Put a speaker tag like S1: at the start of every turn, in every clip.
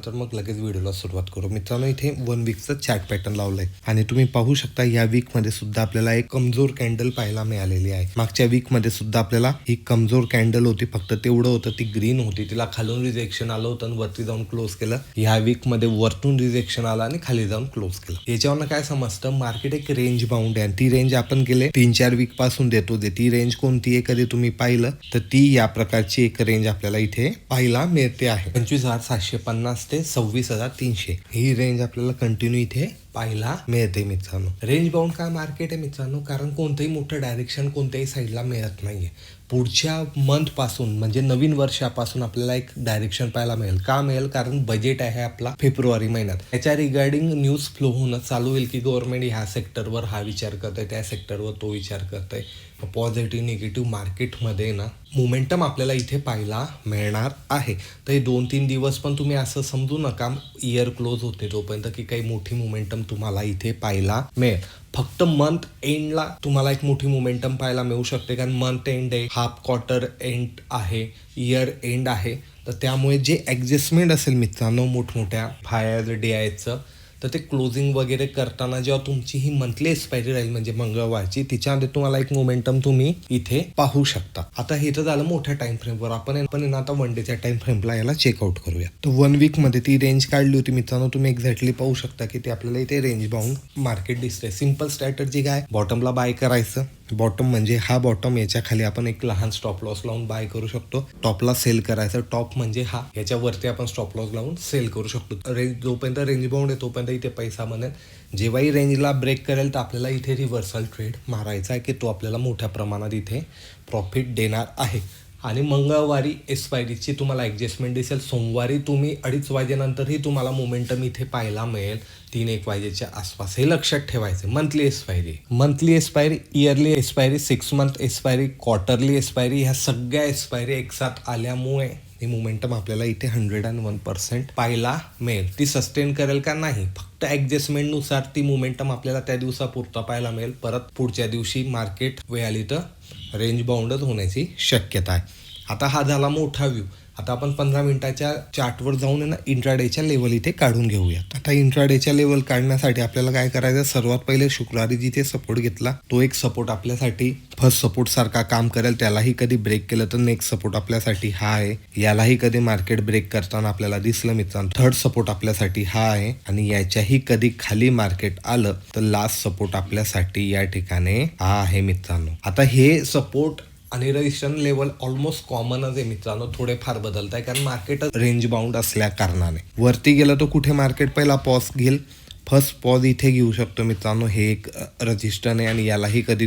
S1: तर मग लगेच व्हिडिओला सुरुवात करू. मित्रांनो, इथे 1 वीकचं चार्ट पॅटर्न लावलंय आणि तुम्ही पाहू शकता या वीक मध्ये सुद्धा आपल्याला एक कमजोर कॅन्डल पाहायला मिळालेली आहे. मागच्या वीक मध्ये सुद्धा आपल्याला ही कमजोर कॅन्डल होती, फक्त तेवढं होतं ती ग्रीन होती, तिला खालून रिजेक्शन आलं होतं आणि वरती जाऊन क्लोज केलं. या वीक मध्ये वरतून रिजेक्शन आलं आणि खाली जाऊन क्लोज केलं. याच्यावरनं काय समजतं, मार्केट एक रेंज बाउंड आहे आणि ती रेंज आपण गेले 3-4 वीक पासून देतो. ती रेंज कोणती आहे कधी तुम्ही पाहिलं तर ती या प्रकारची एक रेंज आपल्याला इथे पाहायला मिळते आहे. 25,750 ते 26,300 ही रेंज आपल्याला कंटिन्यू इथे पाहायला मिळते. मित्रांनो, रेंज बाउंड का मार्केट आहे मित्रांनो, कारण कोणतंही मोठं डायरेक्शन कोणत्याही साईडला मिळत नाहीये. पुढच्या मंथ पासून म्हणजे नवीन वर्षापासून आपल्याला एक डायरेक्शन पाहायला मिळेल. का मिळेल, कारण बजेट आहे आपला फेब्रुवारी महिन्यात. याच्या रिगार्डिंग न्यूज फ्लो होणं चालू होईल की गव्हर्नमेंट ह्या सेक्टरवर हा विचार करतंय, त्या सेक्टरवर तो विचार करतंय. पॉझिटिव्ह निगेटिव्ह मार्केटमध्ये ना मोमेंटम आपल्याला इथे पाहायला मिळणार आहे. तर हे 2-3 दिवस पण तुम्ही असं समजू नका इयर क्लोज होते तोपर्यंत की काही मोठी मोमेंटम तुम्हाला इथे पाहायला मिळेल. फक्त मंथ एंडला तुम्हाला एक मोठी मोमेंटम पाहायला मिळू शकते, कारण मंथ एंड आहे, हाफ क्वार्टर एंड आहे, इयर एंड आहे. तर त्यामुळे जे ॲडजस्टमेंट असेल मित्रांनो मोठमोठ्या फायर DIचं, तर ते क्लोजिंग वगैरे करताना जेव्हा तुमची ही मंथली एक्सपायरी राहील म्हणजे मंगळवारची, तिच्यामध्ये तुम्हाला एक मोमेंटम तुम्ही इथे पाहू शकता. आता हे तर झालं मोठ्या टाइम फ्रेमवर. आपण आता 1 डेच्या टाइम फ्रेमला याला चेकआउट करूया. तर 1 वीक मध्ये ती रेंज काढली होती मित्रांनो. तुम्ही एक्झॅक्टली पाहू शकता की ते आपल्याला इथे रेंज बाउंड मार्केट दिसते. सिंपल स्ट्रॅटर्जी काय, बॉटमला बाय करायचं. बॉटम म्हणजे हा बॉटम, याच्या खाली आपण एक लहान स्टॉप लॉस लावून बाय करू शकतो. टॉपला सेल करायचं. टॉप म्हणजे हा, याच्यावरती आपण स्टॉप लॉस लावून सेल करू शकतो. जोपर्यंत रेंज बाउंड आहे तोपर्यंत इथे पैसा बनेल. जेव्हाही रेंजला ब्रेक करेल तर आपल्याला इथे रिव्हर्सल ट्रेड मारायचा आहे की तो आपल्याला मोठ्या प्रमाणात इथे प्रॉफिट देणार आहे. आणि मंगळवारी एक्सपायरीची तुम्हाला ॲडजस्टमेंट दिसेल. सोमवारी तुम्ही 2:30 वाजेनंतरही तुम्हाला मोमेंटम इथे पाहायला मिळेल 3-1 वाजेच्या आसपास. हे लक्षात ठेवायचं. Monthly expiry, yearly expiry, 6 month expiry, quarterly expiry, ह्या सगळ्या एक्सपायरी एकसाथ आल्यामुळे ही मोमेंटम आपल्याला इथे 101% पाहायला मिळेल. ती सस्टेन करेल का नाही, फक्त ॲडजस्टमेंटनुसार ती मोमेंटम आपल्याला त्या दिवसापुरता पाहायला मिळेल. परत पुढच्या दिवशी मार्केट वेळ आली तर रेंज बाउंडच होण्याची शक्यता आहे. आता हा झाला मोठा व्ह्यू. आता आपण 15 मिनिटाच्या चार्टवर जाऊन ना इंट्राडेच्या लेवल इथे काढून घेऊयात. आता इंट्राडेच्या लेवल काढण्यासाठी आपल्याला काय करायचं, सर्वात पहिले शुक्रवारी जिथे सपोर्ट घेतला तो एक सपोर्ट आपल्यासाठी फर्स्ट सपोर्ट सारखा काम करेल. त्यालाही कधी ब्रेक केलं तर नेक्स्ट सपोर्ट आपल्यासाठी हा आहे. यालाही कधी मार्केट ब्रेक करताना आपल्याला दिसलं मित्रांनो, थर्ड सपोर्ट आपल्यासाठी हा आहे. आणि याच्याही कधी खाली मार्केट आलं तर लास्ट सपोर्ट आपल्यासाठी या ठिकाणी हा आहे मित्रांनो. आता हे सपोर्ट आणि रेजिस्टन्स लेवल ऑलमोस्ट कॉमनच आहे मित्रांनो. थोडे फार बदलत आहे कारण मार्केट रेंज बाउंड असल्या कारणाने. वरती गेलं तर कुठे मार्केट पहिला पॉज घेईल. फर्स्ट पॉज इथे घेऊ शकतो मित्रांनो. हे एक रेजिस्टन्स आहे आणि यालाही कधी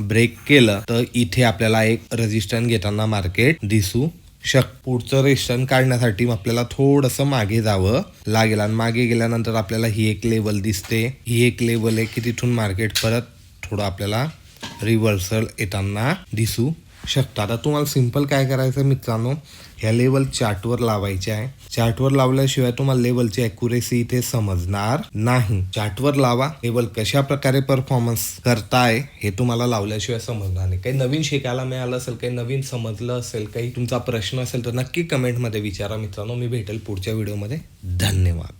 S1: ब्रेक केलं तर इथे आपल्याला एक रेजिस्टन्स घेताना मार्केट दिसू पुढचं रेजिस्टन्स काढण्यासाठी आपल्याला थोडंसं मागे जावं लागेल. आणि मागे गेल्यानंतर आपल्याला ही एक लेवल दिसते. ही एक लेवल आहे की तिथून मार्केट परत थोडं आपल्याला रिव्हर्सल येताना दिसू शकतं. आता तुम्हाला सिंपल काय करायचं मित्रांनो, ह्या लेवल चार्टवर लावायचे आहे. चार्टवर लावल्याशिवाय तुम्हाला लेवलची ॲक्युरेसी इथे समजणार नाही. चार्टवर लावा. लेवल कशा प्रकारे परफॉर्मन्स करताय हे तुम्हाला लावल्याशिवाय समजणार नाही. काही नवीन शिकायला मिळालं असेल, काही नवीन समजलं असेल, काही तुमचा प्रश्न असेल तर नक्की कमेंटमध्ये विचारा मित्रांनो. मी भेटेल पुढच्या व्हिडिओमध्ये. धन्यवाद.